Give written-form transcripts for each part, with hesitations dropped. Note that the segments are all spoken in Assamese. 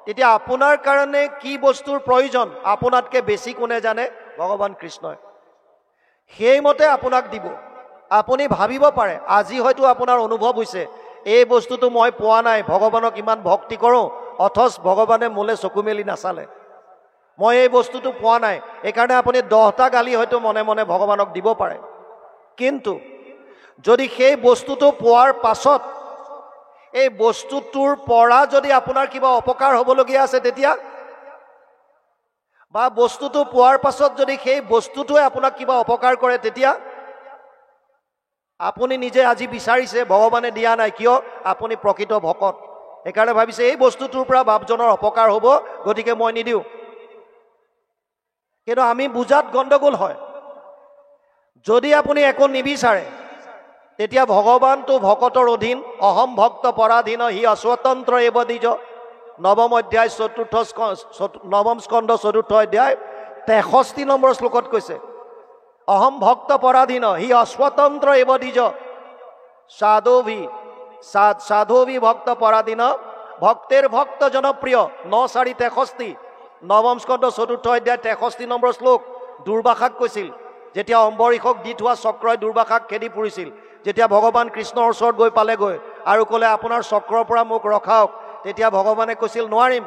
তেতিয়া আপোনাৰ কাৰণে কি বস্তুৰ প্ৰয়োজন আপোনাতকৈ বেছি কোনে জানে? ভগৱান কৃষ্ণই। সেইমতে আপোনাক দিব। আপুনি ভাবিব পাৰে, আজি হয়তো আপোনাৰ অনুভৱ হৈছে এই বস্তুটো মই পোৱা নাই, ভগৱানক ইমান ভক্তি কৰোঁ, অথচ ভগৱানে মোলৈ চকু মেলি নাচালে, মই এই বস্তুটো পোৱা নাই, এইকাৰণে আপুনি 10টা গালি হয়তো মনে মনে ভগৱানক দিব পাৰে। কিন্তু যদি সেই বস্তুটো পোৱাৰ পাছত এই বস্তুটোৰ পৰা যদি আপোনাৰ কিবা অপকাৰ হ'বলগীয়া আছে তেতিয়া, বা বস্তুটো পোৱাৰ পাছত যদি সেই বস্তুটোৱে আপোনাক কিবা অপকাৰ কৰে তেতিয়া, আপুনি নিজে আজি বিচাৰিছে, ভগৱানে দিয়া নাই, কিয়? আপুনি প্ৰকৃত ভকত, সেইকাৰণে ভাবিছে এই বস্তুটোৰ পৰা বাপজনৰ অপকাৰ হ'ব, গতিকে মই নিদিওঁ। কিন্তু আমি বুজাত গণ্ডগোল হয়। যদি আপুনি একো নিবিচাৰে তেতিয়া ভগৱানটো ভকতৰ অধীন, অহম ভক্ত পৰাধীন হি অস্বতন্ত্ৰ এব দ্বিজ, নৱম অধ্যায় নৱম স্কন্ধ 4ৰ্থ অধ্যায় 63 নম্বৰ শ্লোকত কৈছে, অহম ভক্ত পৰাধীন হি অস্বতন্ত্ৰ এব দ্বিজ সাধুভি ভক্ত পৰাধীন ভক্তেৰ ভক্ত জনপ্ৰিয় 9:4-63, নৱম স্কন্ধ 4ৰ্থ অধ্যায় 63 নম্বৰ শ্লোক। দুৰ্বাসাক কৈছিল, যেতিয়া অম্বৰীষক দি থোৱা চক্ৰই দুৰ্বাসাক খেদি ফুৰিছিল, যেতিয়া ভগৱান কৃষ্ণৰ ওচৰত গৈ পালেগৈ আৰু ক'লে আপোনাৰ চক্ৰৰ পৰা মোক ৰখাওক, তেতিয়া ভগৱানে কৈছিল নোৱাৰিম,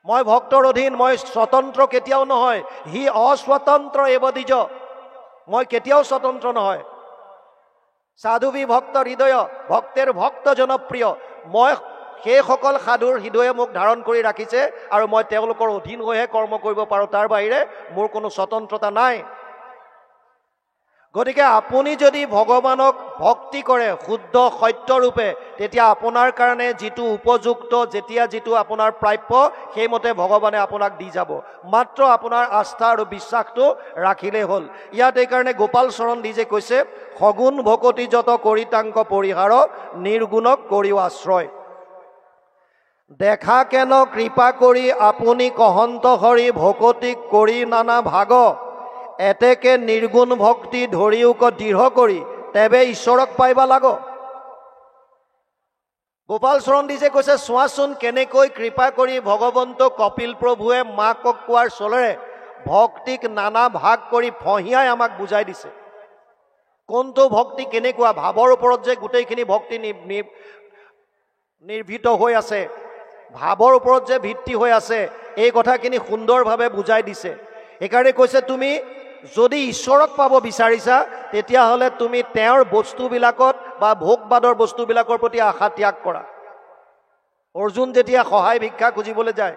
মই ভক্তৰ অধীন, মই স্বতন্ত্ৰ কেতিয়াও নহয়, হি অস্বতন্ত্ৰ এব দ্বিজ, মই কেতিয়াও স্বতন্ত্ৰ নহয়। সাধুভি ভক্ত হৃদয় ভক্তেৰ ভক্ত জনপ্ৰিয়, মই সেইসকল সাধুৰ হৃদয়ে মোক ধাৰণ কৰি ৰাখিছে আৰু মই তেওঁলোকৰ অধীন হৈহে কৰ্ম কৰিব পাৰোঁ, তাৰ বাহিৰে মোৰ কোনো স্বতন্ত্ৰতা নাই। গতিকে আপুনি যদি ভগৱানক ভক্তি কৰে শুদ্ধ সত্যৰূপে, তেতিয়া আপোনাৰ কাৰণে যিটো উপযুক্ত, যেতিয়া যিটো আপোনাৰ প্ৰাপ্য, সেইমতে ভগৱানে আপোনাক দি যাব, মাত্ৰ আপোনাৰ আস্থা আৰু বিশ্বাসটো ৰাখিলেই হ'ল। ইয়াত এইকাৰণে গোপাল চৰণ দিজে কৈছে, সগুণ ভকতি যত কৰি তাংক পৰিহাৰ, নিৰ্গুণক কৰিও আশ্ৰয়। দেখা কেন কৃপা কৰি আপুনি কহন্ত হৰি, ভকতিক কৰি নানা ভাগ, এতেকে নিৰ্গুণ ভক্তি ধৰিওক দৃঢ় কৰি, তেবে ঈশ্বৰক পাইবা লাগ। গোপাল চৰণ দিছে কৈছে, চোৱাচোন কেনেকৈ কৃপা কৰি ভগৱন্ত কপিল প্ৰভুৱে মাকক কোৱাৰ চলেৰে ভক্তিক নানা ভাগ কৰি ফঁহিয়াই আমাক বুজাই দিছে। কোনটো ভক্তি কেনেকুৱা, ভাৱৰ ওপৰত যে গোটেইখিনি ভক্তি নিৰ্ভীত হৈ আছে, ভাৱৰ ওপৰত যে ভিত্তি হৈ আছে, এই কথাখিনি সুন্দৰভাৱে বুজাই দিছে। সেইকাৰণে কৈছে, তুমি যদি ঈশ্বৰক পাব বিচাৰিছা, তেতিয়াহ'লে তুমি তেওঁৰ বস্তুবিলাকত বা ভোগবাদৰ বস্তুবিলাকৰ প্ৰতি আশা ত্যাগ কৰা। অৰ্জুন যেতিয়া সহায় ভিক্ষা খুজিবলৈ যায়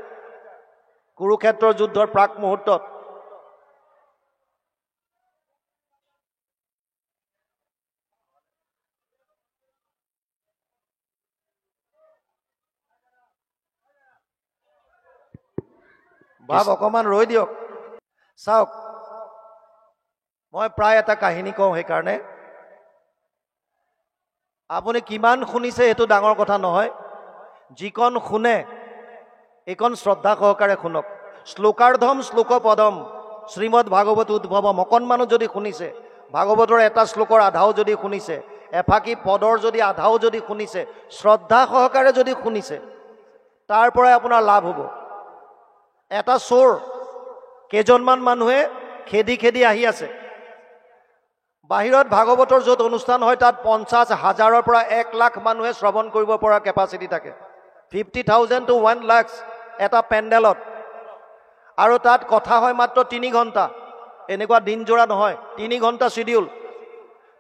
কুৰুক্ষেত্ৰৰ যুদ্ধৰ প্ৰাক মুহূৰ্তত, ভাব অকণমান ৰৈ দিয়ক, চাওক, মই প্ৰায় এটা কাহিনী কওঁ, সেইকাৰণে আপুনি কিমান শুনিছে সেইটো ডাঙৰ কথা নহয়, যিকণ শুনে এইকণ শ্ৰদ্ধা সহকাৰে শুনক। শ্লোকাৰ্ধম শ্লোক পদম শ্ৰীমদ ভাগৱত উদ্ভৱম, অকণমানো যদি শুনিছে, ভাগৱতৰ এটা শ্লোকৰ আধাও যদি শুনিছে, এফাকি পদৰ যদি আধাও যদি শুনিছে, শ্ৰদ্ধা সহকাৰে যদি শুনিছে, তাৰ পৰাই আপোনাৰ লাভ হ'ব। এটা চোৰ কেইজনমান মানুহে খেদি খেদি আহি আছে, বাহিৰত ভাগৱতৰ য'ত অনুষ্ঠান হয় তাত 50,000-ৰ পৰা 1 লাখ মানুহে শ্ৰৱণ কৰিব পৰা কেপাচিটি থাকে, 50,000 to 1 লাখ এটা পেণ্ডেলত, আৰু তাত কথা হয় মাত্ৰ 3 ঘণ্টা, এনেকুৱা দিনজোৰা নহয়, 3 ঘণ্টা চিডিউল,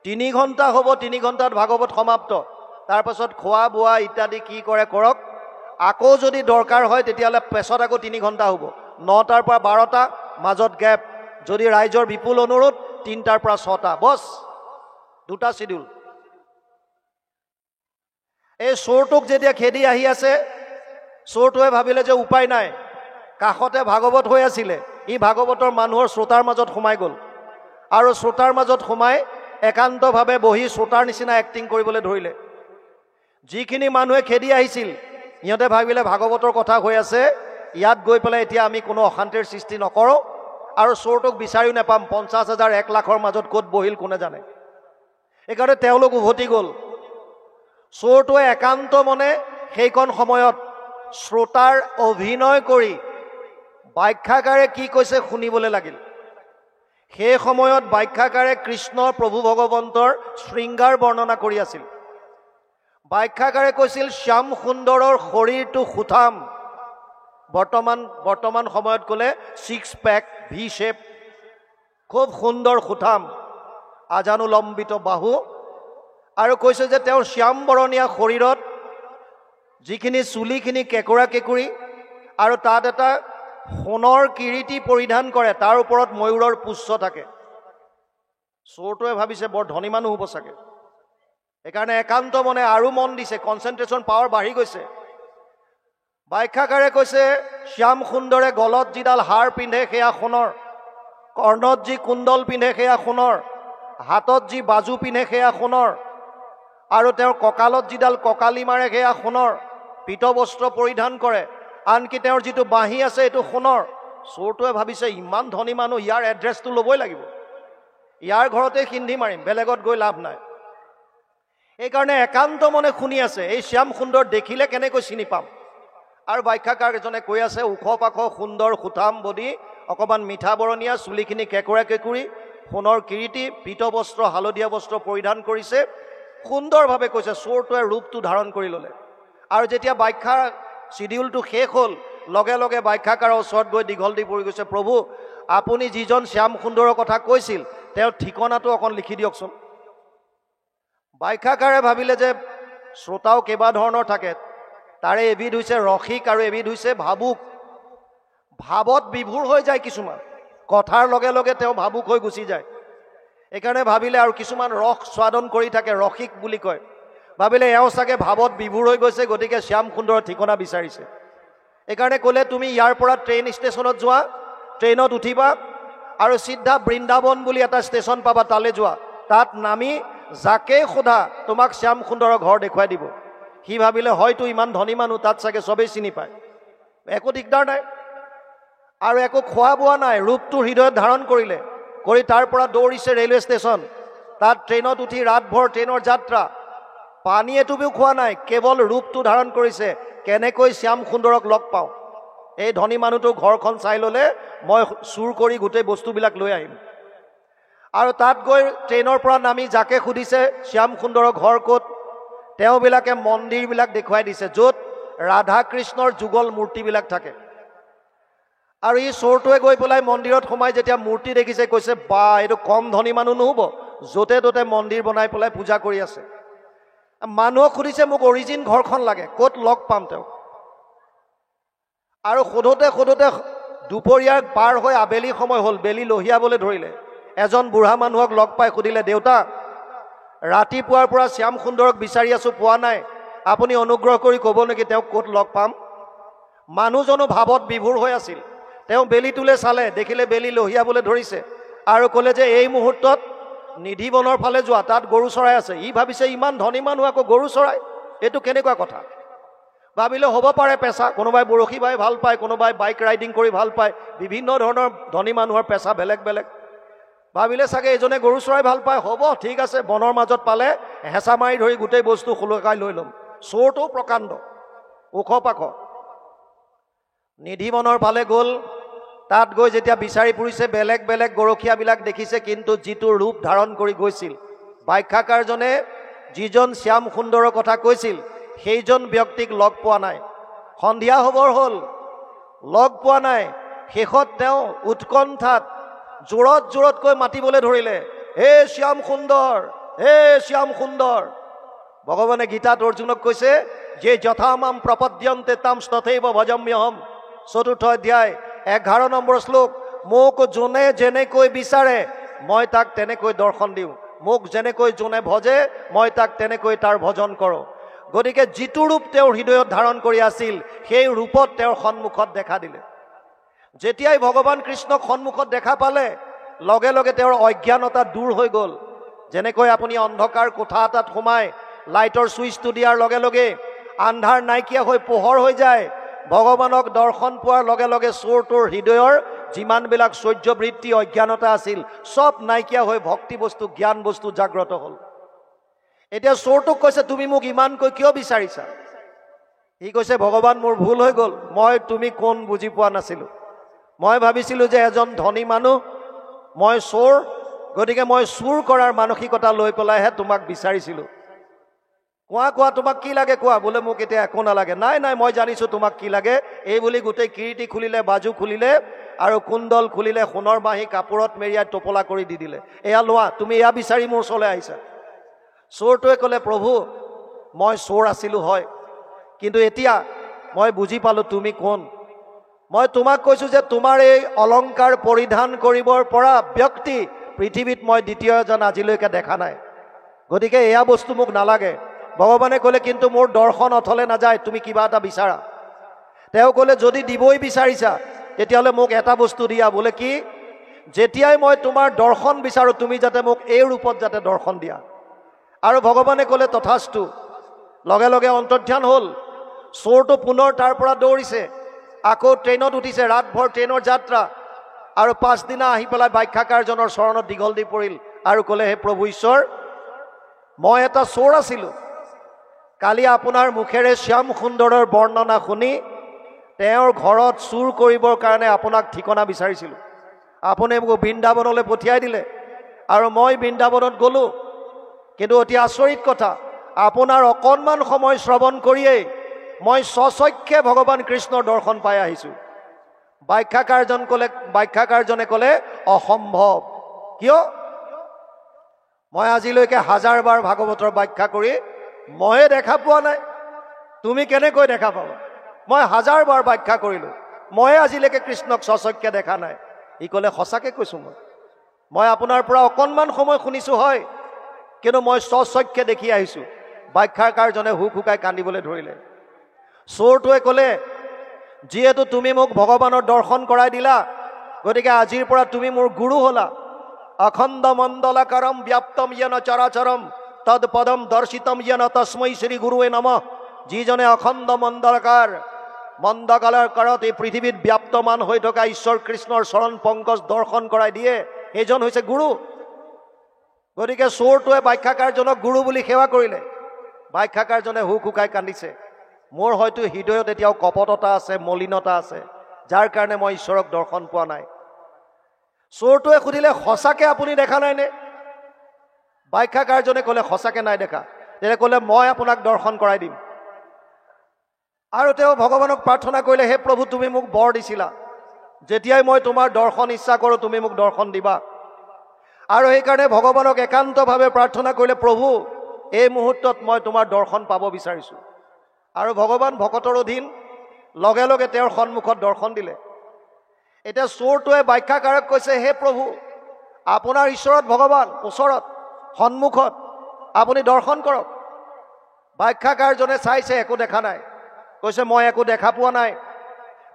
3 ঘণ্টা হ'ব, 3 ঘণ্টাত ভাগৱত সমাপ্ত, তাৰপাছত খোৱা বোৱা ইত্যাদি কি কৰে কৰক, আকৌ যদি দৰকাৰ হয় তেতিয়াহ'লে পেছত আকৌ 3 ঘণ্টা হ'ব, 9টাৰ পৰা 12টা, মাজত গেপ, যদি ৰাইজৰ বিপুল অনুৰোধ 3টাৰ পৰা 6টা, বছ 2টা চিডিউল। এই চোৰটোক যেতিয়া খেদি আহি আছে, চোৰটোৱে ভাবিলে যে উপায় নাই, কাষতে ভাগৱত হৈ আছিলে, ই ভাগৱতৰ মানুহৰ শ্ৰোতাৰ মাজত সোমাই গ'ল, আৰু শ্ৰোতাৰ মাজত সোমাই একান্তভাৱে বহি শ্ৰোতাৰ নিচিনা এক্টিং কৰিবলৈ ধৰিলে। যিখিনি মানুহে খেদি আহিছিল সিহঁতে ভাবিলে ভাগৱতৰ কথা হৈ আছে, ইয়াত গৈ পেলাই এতিয়া আমি কোনো অশান্তিৰ সৃষ্টি নকৰোঁ, আৰু চোৰটোক বিচাৰিও নাপাম, 50,000 1 লাখৰ মাজত ক'ত বহিল কোনে জানে। সেইকাৰণে তেওঁলোক উভতি গ'ল। চোৰটোৱে একান্ত মনে সেইকণ সময়ত শ্ৰোতাৰ অভিনয় কৰি ব্যাখ্যাকাৰে কি কৈছে শুনিবলৈ লাগিল। সেই সময়ত ব্যাখ্যাকাৰে কৃষ্ণ প্ৰভু ভগৱন্তৰ শৃংগাৰ বৰ্ণনা কৰি আছিল। ব্যাখ্যাকাৰে কৈছিল শ্যাম সুন্দৰৰ শৰীৰটো সুঠাম, বৰ্তমান সময়ত ক'লে 6 পেক ভি শেপ, খুব সুন্দৰ সুঠাম, আজানুলম্বিত বাহু, আৰু কৈছে যে তেওঁৰ শ্যাম বৰণীয়া শৰীৰত যিখিনি চুলিখিনি কেঁকুৰা কেঁকুৰি আৰু তাত এটা সোণৰ কিৰীটি পৰিধান কৰে, তাৰ ওপৰত ময়ূৰৰ পুচ্ছ থাকে। চোৰটোৱে ভাবিছে বৰ ধনী মানুহ হ'ব চাগে, সেইকাৰণে একান্ত মনে আৰু মন দিছে, কনচেন্ট্ৰেশ্যন পাৱাৰ বাঢ়ি গৈছে। ব্যাখ্যাকাৰে কৈছে শ্যাম সুন্দৰে গলত যিডাল হাৰ পিন্ধে সেয়া সোণৰ, কৰ্ণত যি কুণ্ডল পিন্ধে সেয়া সোণৰ, হাতত যি বাজু পিন্ধে সেয়া সোণৰ, আৰু তেওঁৰ কঁকালত যিডাল কঁকালি মাৰে সেয়া সোণৰ, পীতবস্ত্ৰ পৰিধান কৰে, আনকি তেওঁৰ যিটো বাঁহী আছে এইটো সোণৰ। চোৰটোৱে ভাবিছে ইমান ধনী মানুহ, ইয়াৰ এড্ৰেছটো ল'বই লাগিব, ইয়াৰ ঘৰতে সিন্ধি মাৰিম, বেলেগত গৈ লাভ নাই। সেইকাৰণে একান্ত মনে শুনি আছে, এই শ্যাম সুন্দৰ দেখিলে কেনেকৈ চিনি পাম। আৰু ব্যাখ্যাকাৰজনে কৈ আছে ওখ পাখ সুন্দৰ সুঠাম বডি, অকণমান মিঠা বৰণীয়া, চুলিখিনি কেঁকুৰা কেঁকুৰি, সোণৰ কিৰীটি, পীতবস্ত্ৰ হালধীয়া বস্ত্ৰ পৰিধান কৰিছে, সুন্দৰভাৱে কৈছে। চোৰটোৱে ৰূপটো ধাৰণ কৰি ল'লে। আৰু যেতিয়া ব্যাখ্যাৰ চিডিউলটো শেষ হ'ল, লগে লগে ব্যাখ্যাকাৰৰ ওচৰত গৈ দীঘল দি পৰি গৈছে, প্ৰভু আপুনি যিজন শ্যাম সুন্দৰৰ কথা কৈছিল তেওঁৰ ঠিকনাটো অকণ লিখি দিয়কচোন। ব্যাখ্যাকাৰে ভাবিলে যে শ্ৰোতাও কেইবা ধৰণৰ থাকে, তাৰে এবিধ হৈছে ৰসিক আৰু এবিধ হৈছে ভাবুক। ভাৱত বিভোৰ হৈ যায় কিছুমান, কথাৰ লগে লগে তেওঁ ভাবুক হৈ গুচি যায়। সেইকাৰণে ভাবিলে, আৰু কিছুমান ৰস স্বাদন কৰি থাকে, ৰসিক বুলি কয়, ভাবিলে এওঁ চাগে ভাৱত বিভোৰ হৈ গৈছে, গতিকে শ্যাম সুন্দৰৰ ঠিকনা বিচাৰিছে। সেইকাৰণে ক'লে তুমি ইয়াৰ পৰা ট্ৰেইন ষ্টেচনত যোৱা, ট্ৰেইনত উঠিবা আৰু চিধা বৃন্দাবন বুলি এটা ষ্টেচন পাবা, তালৈ যোৱা, তাত নামি যাকে সোধা তোমাক শ্যাম সুন্দৰৰ ঘৰ দেখুৱাই দিব। সি ভাবিলে হয়তো ইমান ধনী মানুহ, তাত চাগে চবেই চিনি পায়, একো দিগদাৰ নাই। আৰু একো খোৱা বোৱা নাই, ৰূপটো হৃদয়ত ধাৰণ কৰিলে, কৰি তাৰ পৰা দৌৰিছে ৰেলৱে ষ্টেচন। তাত ট্ৰেইনত উঠি ৰাতভৰ ট্ৰেইনৰ যাত্ৰা, পানী এটুপিও খোৱা নাই, কেৱল ৰূপটো ধাৰণ কৰিছে, কেনেকৈ শ্যাম সুন্দৰক লগ পাওঁ। এই ধনী মানুহটো ঘৰখন চাই ল'লে, মই চুৰ কৰি গোটেই বস্তুবিলাক লৈ আহিম। আৰু তাত গৈ ট্ৰেইনৰ পৰা নামি যাকে সুধিছে শ্যাম সুন্দৰৰ ঘৰ ক'ত, তেওঁবিলাকে মন্দিৰবিলাক দেখুৱাই দিছে, য'ত ৰাধা কৃষ্ণৰ যুগল মূৰ্তিবিলাক থাকে। আৰু ই চোৰটোৱে গৈ পেলাই মন্দিৰত সোমাই যেতিয়া মূৰ্তি দেখিছে, কৈছে বা এইটো কম ধনী মানুহ নহ'ব, য'তে ত'তে মন্দিৰ বনাই পেলাই পূজা কৰি আছে। মানুহক সুধিছে মোক অৰিজিন ঘৰখন লাগে, ক'ত লগ পাম তেওঁক। আৰু সোধোতে সোধোতে দুপৰীয়াৰ পাৰ হৈ আবেলি সময় হ'ল, বেলি লহিয়াবলৈ ধৰিলে। এজন বুঢ়া মানুহক লগ পাই সুধিলে, দেউতা ৰাতিপুৱাৰ পৰা শ্যাম সুন্দৰক বিচাৰি আছোঁ, পোৱা নাই, আপুনি অনুগ্ৰহ কৰি ক'ব নেকি তেওঁক ক'ত লগ পাম। মানুহজনো ভাৱত বিভোৰ হৈ আছিল। তেওঁ বেলিটোলৈ চালে, দেখিলে বেলি লহিয়াবলৈ ধৰিছে, আৰু ক'লে যে এই মুহূৰ্তত নিধিবনৰ ফালে যোৱা, তাত গৰু চৰাই আছে। ই ভাবিছে ইমান ধনী মানুহ আকৌ গৰু চৰাই, এইটো কেনেকুৱা কথা। ভাবিলে হ'ব পাৰে পেচা, কোনোবাই বৰশী বাই ভাল পায়, কোনোবাই বাইক ৰাইডিং কৰি ভাল পায়, বিভিন্ন ধৰণৰ ধনী মানুহৰ পেচা বেলেগ বেলেগ। ভাবিলে চাগে এজনে গৰু চৰাই ভাল পায়, হ'ব ঠিক আছে, বনৰ মাজত পালে হেঁচা মাৰি ধৰি গোটেই বস্তু সুলকাই লৈ ল'ম। চোৰটো প্ৰকাণ্ড, ওখ পাখ। নিধিবনৰ ফালে গ'ল, তাত গৈ যেতিয়া বিচাৰি ফুৰিছে, বেলেগ বেলেগ গৰখীয়াবিলাক দেখিছে, কিন্তু যিটো ৰূপ ধাৰণ কৰি গৈছিল ব্যাখ্যাকাৰজনে, যিজন শ্যাম সুন্দৰৰ কথা কৈছিল, সেইজন ব্যক্তিক লগ পোৱা নাই। সন্ধিয়া হ'বৰ হ'ল, লগ পোৱা নাই। শেষত তেওঁ উৎকণ্ঠাত জোৰত জোৰতকৈ মাতিবলৈ ধৰিলে, হে শ্যাম সুন্দৰ, হে শ্যাম সুন্দৰ। ভগৱানে গীতাত অৰ্জুনক কৈছে যে যথামাম প্ৰপদ্যন্তে তাম তথৈব ভজম্যহম, 4ৰ্থ অধ্যায় 11 নম্বৰ শ্লোক। মোক যোনে যেনেকৈ বিচাৰে মই তাক তেনেকৈ দৰ্শন দিওঁ, মোক যেনেকৈ যোনে ভজে মই তাক তেনেকৈ তাৰ ভজন কৰোঁ। গতিকে যিটো ৰূপ তেওঁৰ হৃদয়ত ধাৰণ কৰি আছিল, সেই ৰূপত তেওঁৰ সন্মুখত দেখা দিলে। যেতিয়াই ভগৱান কৃষ্ণক সন্মুখত দেখা পালে, লগে লগে তেওঁৰ অজ্ঞানতা দূৰ হৈ গ'ল। যেনেকৈ আপুনি অন্ধকাৰ কোঠা এটাত সোমাই লাইটৰ ছুইচটো দিয়াৰ লগে লগে আন্ধাৰ নাইকিয়া হৈ পোহৰ হৈ যায়, ভগৱানক দৰ্শন পোৱাৰ লগে লগে চোৰটোৰ হৃদয়ৰ যিমানবিলাক সহ্যবৃত্তি অজ্ঞানতা আছিল, চব নাইকিয়া হৈ ভক্তি বস্তু জ্ঞান বস্তু জাগ্ৰত হ'ল। এতিয়া চোৰটোক কৈছে, তুমি মোক ইমানকৈ কিয় বিচাৰিছা? সি কৈছে ভগৱান মোৰ ভুল হৈ গ'ল, মই তুমি কোন বুজি পোৱা নাছিলোঁ। মই ভাবিছিলোঁ যে এজন ধনী মানুহ, মই চোৰ, গতিকে মই চুৰ কৰাৰ মানসিকতা লৈ পেলাইহে তোমাক বিচাৰিছিলোঁ। কোৱা কোৱা তোমাক কি লাগে কোৱা। বোলে মোক এতিয়া একো নালাগে। নাই নাই মই জানিছোঁ তোমাক কি লাগে। এই বুলি গোটেই কিৰীটি খুলিলে, বাজু খুলিলে আৰু কুণ্ডল খুলিলে, সোণৰ বাঁহী কাপোৰত মেৰিয়াই টোপোলা কৰি দি দিলে। এয়া লোৱা, তুমি এয়া বিচাৰি মোৰ ওচৰলৈ আহিছা। চোৰটোৱে ক'লে প্ৰভু মই চোৰ আছিলোঁ হয়, কিন্তু এতিয়া মই বুজি পালোঁ তুমি কোন। মই তোমাক কৈছোঁ যে তোমাৰ এই অলংকাৰ পৰিধান কৰিবৰ পৰা ব্যক্তি পৃথিৱীত মই দ্বিতীয় এজন আজিলৈকে দেখা নাই, গতিকে এয়া বস্তু মোক নালাগে। ভগৱানে ক'লে কিন্তু মোৰ দৰ্শন অথলে নাযায়, তুমি কিবা এটা বিচাৰা। তেওঁ ক'লে যদি দিবই বিচাৰিছা তেতিয়াহ'লে মোক এটা বস্তু দিয়া। বোলে কি? যেতিয়াই মই তোমাৰ দৰ্শন বিচাৰোঁ তুমি যাতে মোক এই ৰূপত যাতে দৰ্শন দিয়া। আৰু ভগৱানে ক'লে তথাস্তু। লগে লগে অন্তৰ্ধান হ'ল। চোৰটো পুনৰ তাৰ পৰা দৌৰিছে, আকৌ ট্ৰেইনত উঠিছে, ৰাতভৰ ট্ৰেইনৰ যাত্ৰা, আৰু পাছদিনা আহি পেলাই ব্যাখ্যাকাৰজনৰ চৰণত দীঘল দি পৰিল আৰু ক'লে হে প্ৰভু ঈশ্বৰ, মই এটা চোৰ আছিলোঁ। কালি আপোনাৰ মুখেৰে শ্যাম সুন্দৰৰ বৰ্ণনা শুনি তেওঁৰ ঘৰত চুৰ কৰিবৰ কাৰণে আপোনাক ঠিকনা বিচাৰিছিলোঁ। আপুনি মোক বৃন্দাবনলৈ পঠিয়াই দিলে আৰু মই বৃন্দাবনত গ'লোঁ। কিন্তু অতি আচৰিত কথা, আপোনাৰ অকণমান সময় শ্ৰৱণ কৰিয়েই মই স্বচক্ষে ভগৱান কৃষ্ণৰ দৰ্শন পাই আহিছোঁ। ব্যাখ্যাকাৰজনে ক'লে অসম্ভৱ। কিয়? মই আজিলৈকে 1000 বাৰ ভাগৱতৰ ব্যাখ্যা কৰি ময়ে দেখা পোৱা নাই, তুমি কেনেকৈ দেখা পাবা? মই 1000 বাৰ ব্যাখ্যা কৰিলোঁ, ময়ে আজিলৈকে কৃষ্ণক স্বচক্ষে দেখা নাই। ই ক'লে সঁচাকৈ কৈছোঁ, মই আপোনাৰ পৰা অকণমান সময় শুনিছোঁ হয়, কিন্তু মই স্বচক্ষে দেখি আহিছোঁ। ব্যাখ্যাকাৰজনে হুক হুকাই কান্দিবলৈ ধৰিলে। চোৰটোৱে ক'লে যিহেতু তুমি মোক ভগৱানৰ দৰ্শন কৰাই দিলা, গতিকে আজিৰ পৰা তুমি মোৰ গুৰু হ'লা। অখণ্ড মণ্ডলাকাৰম ব্যাপ্তম য়েন চৰাচৰম তদ পদম দৰ্শিতম য়েন তস্मै শ্ৰী গুৰুৱে নমঃ। যিজনে অখণ্ড মণ্ডকালৰ কাৰত এই পৃথিৱীত ব্যাপ্তমান হৈ থকা ঈশ্বৰ কৃষ্ণৰ চৰণ পংকজ দৰ্শন কৰাই দিয়ে, সেইজন হৈছে গুৰু। গতিকে চোৰটোৱে ব্যাখ্যাকাৰজনক গুৰু বুলি সেৱা কৰিলে। ব্যাখ্যাকাৰজনে হুক হুকাই কান্দিছে। মোৰ হয়তো হৃদয়ত এতিয়াও কপটতা আছে, মলিনতা আছে, যাৰ কাৰণে মই ঈশ্বৰক দৰ্শন পোৱা নাই। চোৰটোৱে সুধিলে সঁচাকৈ আপুনি দেখা নাইনে? ব্যাখ্যাকাৰজনে ক'লে সঁচাকৈ নাই দেখা। তেতিয়া ক'লে মই আপোনাক দৰ্শন কৰাই দিম। আৰু তেওঁ ভগৱানক প্ৰাৰ্থনা কৰিলে, হে প্ৰভু তুমি মোক বৰ দিছিলা, যেতিয়াই মই তোমাৰ দৰ্শন ইচ্ছা কৰোঁ তুমি মোক দৰ্শন দিবা। আৰু সেইকাৰণে ভগৱানক একান্তভাৱে প্ৰাৰ্থনা কৰিলে, প্ৰভু এই মুহূৰ্তত মই তোমাৰ দৰ্শন পাব বিচাৰিছোঁ। আৰু ভগৱান ভকতৰ অধীন, লগে লগে তেওঁৰ সন্মুখত দৰ্শন দিলে। এতিয়া চোৰটোৱে ব্যাখ্যাকাৰক কৈছে, হে প্ৰভু আপোনাৰ ঈশ্বৰত ভগৱান ওচৰত সন্মুখত, আপুনি দৰ্শন কৰক। ব্যাখ্যাকাৰজনে চাইছে, একো দেখা নাই। কৈছে মই একো দেখা পোৱা নাই।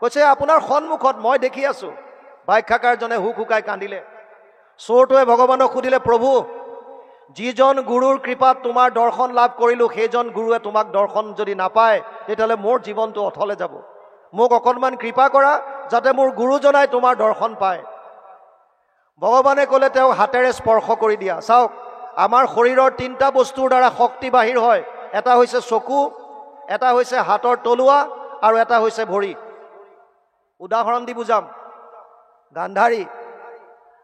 কৈছে আপোনাৰ সন্মুখত মই দেখি আছোঁ। ব্যাখ্যাকাৰজনে হুক হুকাই কান্দিলে। চোৰটোৱে ভগৱানক সুধিলে, প্ৰভু যিজন গুৰুৰ কৃপাত তোমাৰ দৰ্শন লাভ কৰিলোঁ, সেইজন গুৰুৱে তোমাক দৰ্শন যদি নাপায় তেতিয়াহ'লে মোৰ জীৱনটো অথলে যাব। মোক অকণমান কৃপা কৰা যাতে মোৰ গুৰুজনাই তোমাৰ দৰ্শন পায়। ভগৱানে ক'লে তেওঁক হাতেৰে স্পৰ্শ কৰি দিয়া। চাওক, আমাৰ শৰীৰৰ 3টা বস্তুৰ দ্বাৰা শক্তি বাহিৰ হয়। এটা হৈছে চকু, এটা হৈছে হাতৰ তলুৱা, আৰু এটা হৈছে ভৰি। উদাহৰণ দি বুজাম। গান্ধাৰী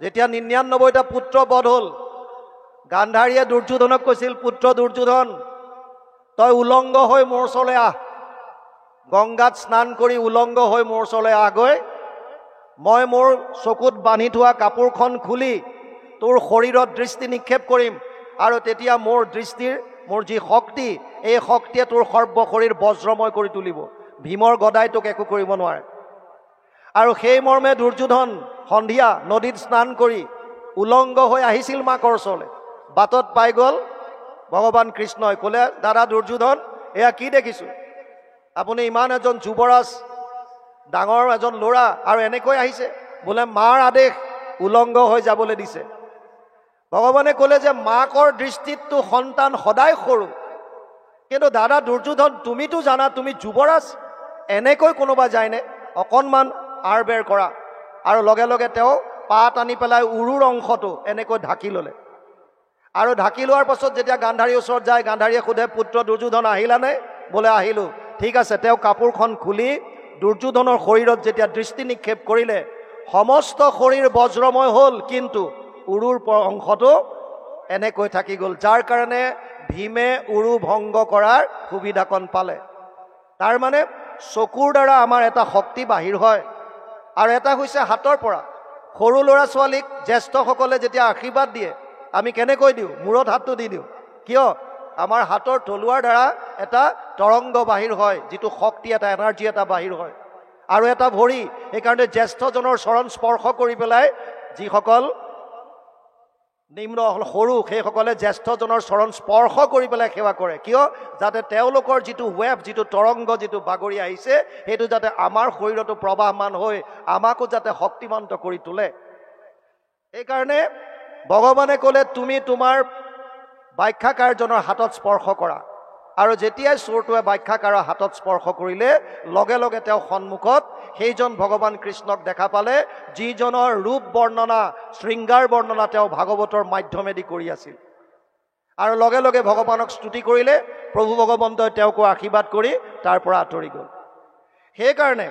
যেতিয়া 99টা পুত্ৰ বধ হ'ল, গান্ধাৰীয়ে দুৰ্যোধনক কৈছিল, পুত্ৰ দুৰ্যোধন তই উলংগ হৈ মোৰ ওচৰলৈ আহ, গংগাত স্নান কৰি উলংগ হৈ মোৰ ওচৰলৈ আহগৈ। মই মোৰ চকুত বান্ধি থোৱা কাপোৰখন খুলি তোৰ শৰীৰত দৃষ্টি নিক্ষেপ কৰিম, আৰু তেতিয়া মোৰ দৃষ্টিৰ মোৰ যি শক্তি, এই শক্তিয়ে তোৰ সৰ্বশৰীৰ বজ্ৰময় কৰি তুলিব। ভীমৰ গদাই তোক একো কৰিব নোৱাৰে। আৰু সেই মৰ্মে দুৰ্যোধন সন্ধিয়া নদীত স্নান কৰি উলংগ হৈ আহিছিল মাকৰ ওচৰলৈ। বাটত পাই গ'ল ভগৱান কৃষ্ণই। ক'লে, দাদা দুৰ্যোধন এয়া কি দেখিছোঁ? আপুনি ইমান এজন যুৱৰাজ, ডাঙৰ এজন ল'ৰা, আৰু এনেকৈ আহিছে? বোলে মাৰ আদেশ, উলংগ হৈ যাবলৈ দিছে। ভগৱানে ক'লে যে মাকৰ দৃষ্টিততো সন্তান সদায় সৰু, কিন্তু দাদা দুৰ্যোধন তুমিতো জানা তুমি যুৱৰাজ, এনেকৈ কোনোবা যায়নে? অকণমান আৰ বেৰ কৰা। আৰু লগে লগে তেওঁ পাত আনি পেলাই উৰুৰ অংশটো এনেকৈ ঢাকি ল'লে। আৰু ঢাকি লোৱাৰ পাছত যেতিয়া গান্ধাৰীৰ ওচৰত যায়, গান্ধাৰীয়ে সোধে, পুত্ৰ দুৰ্যোধন আহিলানে? বোলে আহিলোঁ। ঠিক আছে, তেওঁ কাপোৰখন খুলি দুৰ্যোধনৰ শৰীৰত যেতিয়া দৃষ্টি নিক্ষেপ কৰিলে সমস্ত শৰীৰ বজ্ৰময় হ'ল, কিন্তু উৰুৰ অংশটো এনেকৈ থাকি গ'ল, যাৰ কাৰণে ভীমে উৰু ভংগ কৰাৰ সুবিধাকণ পালে। তাৰ মানে চকুৰ দ্বাৰা আমাৰ এটা শক্তি বাহিৰ হয়, আৰু এটা হৈছে হাতৰ পৰা। সৰু ল'ৰা ছোৱালীক জ্যেষ্ঠসকলে যেতিয়া আশীৰ্বাদ দিয়ে আমি কেনেকৈ দিওঁ? মূৰত হাতটো দি দিওঁ। কিয়? আমাৰ হাতৰ তলুৱাৰ দ্বাৰা এটা তৰংগ বাহিৰ হয়, যিটো শক্তি, এটা এনাৰ্জি এটা বাহিৰ হয়। আৰু এটা ভৰি, সেইকাৰণে জ্যেষ্ঠজনৰ চৰণ স্পৰ্শ কৰি পেলাই যিসকল নিম্ন সৰু সেইসকলে জ্যেষ্ঠজনৰ চৰণ স্পৰ্শ কৰি পেলাই সেৱা কৰে। কিয়? যাতে তেওঁলোকৰ যিটো ৱেভ, যিটো তৰংগ, যিটো বাগৰি আহিছে, সেইটো যাতে আমাৰ শৰীৰতো প্ৰবাহমান হৈ আমাকো যাতে শক্তিমন্ত কৰি তোলে। সেইকাৰণে ভগৱানে ক'লে তুমি তোমাৰ বাখ্যাকাৰজনৰ হাতত স্পৰ্শ কৰা। আৰু যেতিয়াই চোৰটোৱে বাখ্যাকাৰৰ হাতত স্পৰ্শ কৰিলে লগে লগে তেওঁ সন্মুখত সেইজন ভগৱান কৃষ্ণক দেখা পালে, যিজনৰ ৰূপ বৰ্ণনা, শৃংগাৰ বৰ্ণনা তেওঁ ভাগৱতৰ মাধ্যমেদি কৰি আছিল। আৰু লগে লগে ভগৱানক স্তুতি কৰিলে, প্ৰভু ভগৱন্তই তেওঁকো আশীৰ্বাদ কৰি তাৰ পৰা আঁতৰি গ'ল। সেইকাৰণে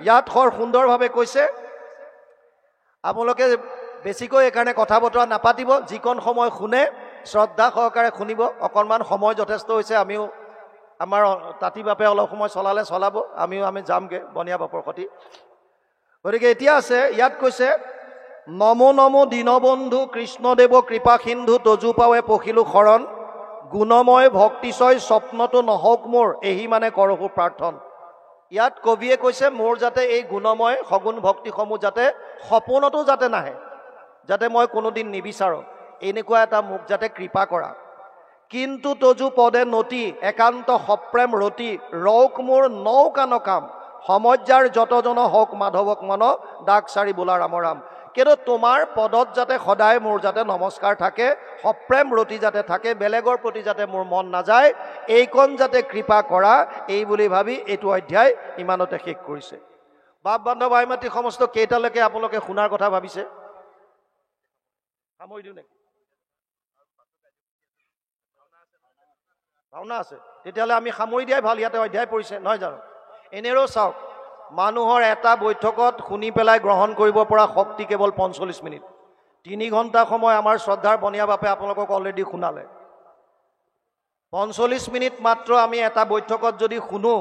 ইয়াত বৰ সুন্দৰভাৱে কৈছে, আপোনালোকে বেছিকৈ এইকাৰণে কথা বতৰা নাপাতিব, যিকণ সময় শুনে শ্ৰদ্ধা সহকাৰে শুনিব। অকণমান সময় যথেষ্ট হৈছে, আমিও আমাৰ তাঁতী বাপে অলপ সময় চলালে চলাব, আমি যামগৈ বনীয়া বাপৰ সতি। গতিকে এতিয়া আছে, ইয়াত কৈছে নমো নমো দীনবন্ধু কৃষ্ণদেৱ কৃপা সিন্ধু তজু পাৱে পখিলো শৰণ গুণময় ভক্তিচয় স্বপ্নটো নহওক মোৰ এহি মানে কৰহো প্ৰাৰ্থন। ইয়াত কবিয়ে কৈছে মোৰ যাতে এই গুণময় সগুণ ভক্তিসমূহ যাতে সপোনতো যাতে নাহে, যাতে মই কোনোদিন নিবিচাৰোঁ, এনেকুৱা এটা মোক যাতে কৃপা কৰা। কিন্তু তজু পদে নতি একান্ত সপ্ৰেম ৰতি ৰৌক মোৰ নৌকান কাম সমজ্যাৰ যতজন হওক মাধৱক মন ডাক চাৰি বোলা ৰাম ৰাম। কিন্তু তোমাৰ পদত যাতে সদায় মোৰ যাতে নমস্কাৰ থাকে, সপ্ৰেম ৰতি যাতে থাকে, বেলেগৰ প্ৰতি যাতে মোৰ মন নাযায়, এইকণ যাতে কৃপা কৰা, এই বুলি ভাবি এইটো অধ্যায় ইমানতে শেষ কৰিছে। বাপ বান্ধৱ আই মাতৃ সমস্ত কেইটালৈকে আপোনালোকে শুনাৰ কথা ভাবিছে? সামৰি দিওঁ নেকি? ভাওনা আছে, তেতিয়াহ'লে আমি সামৰি দিয়াই ভাল। ইয়াতে অধ্যায় পৰিছে নহয় জানো? এনেৰো চাওক, মানুহৰ এটা বৈঠকত শুনি পেলাই গ্ৰহণ কৰিব পৰা শক্তি কেৱল 45 মিনিট। 3 ঘণ্টা সময় আমাৰ শ্ৰদ্ধাৰ বনীয়া বাপে আপোনালোকক অলৰেডি শুনালে। 45 মিনিট মাত্ৰ আমি এটা বৈঠকত যদি শুনো,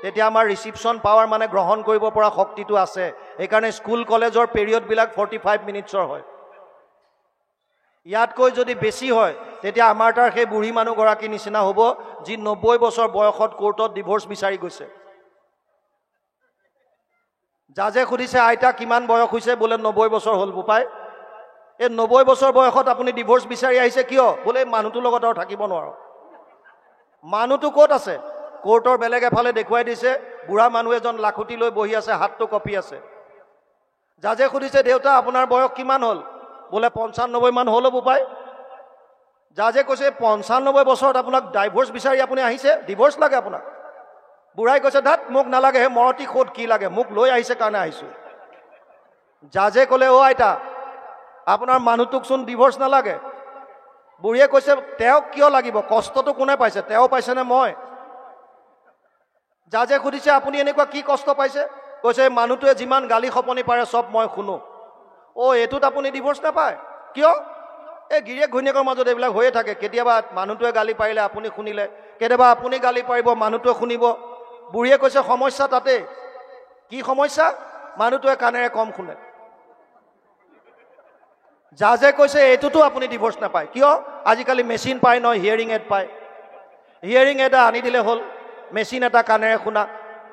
তেতিয়া আমাৰ ৰিচিপশ্যন পাৱাৰ মানে গ্ৰহণ কৰিব পৰা শক্তিটো আছে। সেইকাৰণে স্কুল কলেজৰ পিৰিয়ডবিলাক 45 মিনিটছৰ হয়। ইয়াতকৈ যদি বেছি হয়, তেতিয়া আমাৰ তাৰ সেই বুঢ়ী মানুহগৰাকীৰ নিচিনা হ'ব, যি 90 বছৰ বয়সত কোৰ্টত ডিভোৰ্চ বিচাৰি গৈছে। জাজে সুধিছে আইতা কিমান বয়স হৈছে? বোলে 90 বছৰ হ'ল বোপাই। এই 90 বছৰ বয়সত আপুনি ডিভোৰ্চ বিচাৰি আহিছে কিয়? বোলে মানুহটোৰ লগত আৰু থাকিব নোৱাৰো। মানুহটো ক'ত আছে? কোৰ্টৰ বেলেগ এফালে দেখুৱাই দিছে, বুঢ়া মানুহ এজন লাখুটি লৈ বহি আছে, হাতটো কঁপি আছে। জাজে সুধিছে দেউতা আপোনাৰ বয়স কিমান হ'ল? বোলে 95 মান হ'ল বোপাই। জাজে কৈছে 95 বছৰত আপোনাক ডাইভোৰ্চ বিচাৰি আপুনি আহিছে? ডিভোৰ্চ লাগে আপোনাক? বুঢ়াই কৈছে ধাত মোক নালাগে, হে মৰতি ক'ত কি লাগে, মোক লৈ আহিছে কাৰণে আহিছোঁ। জাজে ক'লে অ' আইতা আপোনাৰ মানুহটোকচোন ডিভোৰ্চ নালাগে। বুঢ়ীয়ে কৈছে তেওঁক কিয় লাগিব? কষ্টটো কোনে পাইছে, তেওঁ পাইছেনে মই? জাজে সুধিছে আপুনি এনেকুৱা কি কষ্ট পাইছে? কৈছে মানুহটোৱে যিমান গালি খপনি পাৰে চব মই শুনো। অ' এইটোত আপুনি ডিভোৰ্চ নাপায় কিয়? এই গিৰিয়েক ঘৈণীয়েকৰ মাজত এইবিলাক হৈয়ে থাকে। কেতিয়াবা মানুহটোৱে গালি পাৰিলে আপুনি শুনিলে, কেতিয়াবা আপুনি গালি পাৰিব মানুহটোৱে শুনিব। বুঢ়ীয়ে কৈছে সমস্যা তাতে। কি সমস্যা? মানুহটোৱে কাণেৰে কম শুনে। জাজে কৈছে এইটোতো আপুনি ডিভোৰ্চ নাপায় কিয়? আজিকালি মেচিন পায় নহয়, হিয়াৰিং এড পায়। হিয়াৰিং এড আনি দিলে হ'ল, মেচিন এটা কাণেৰে শুনা।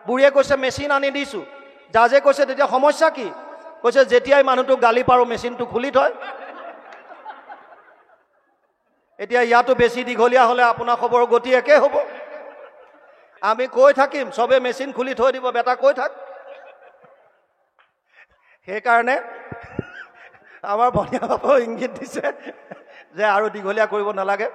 বুঢ়ীয়ে কৈছে মেচিন আনি দিছোঁ। জাজে কৈছে তেতিয়া সমস্যা কি? কৈছে যেতিয়াই মানুহটোক গালি পাৰোঁ মেচিনটো খুলি থয়। এতিয়া ইয়াতো বেছি দীঘলীয়া হ'লে আপোনাৰ খবৰ গতি একে হ'ব। আমি কৈ থাকিম চবে মেচিন খুলি থৈ দিব, বেটা কৈ থাক। সেইকাৰণে আমাৰ বনীয়া বাবাও ইংগিত দিছে যে আৰু দীঘলীয়া কৰিব নালাগে।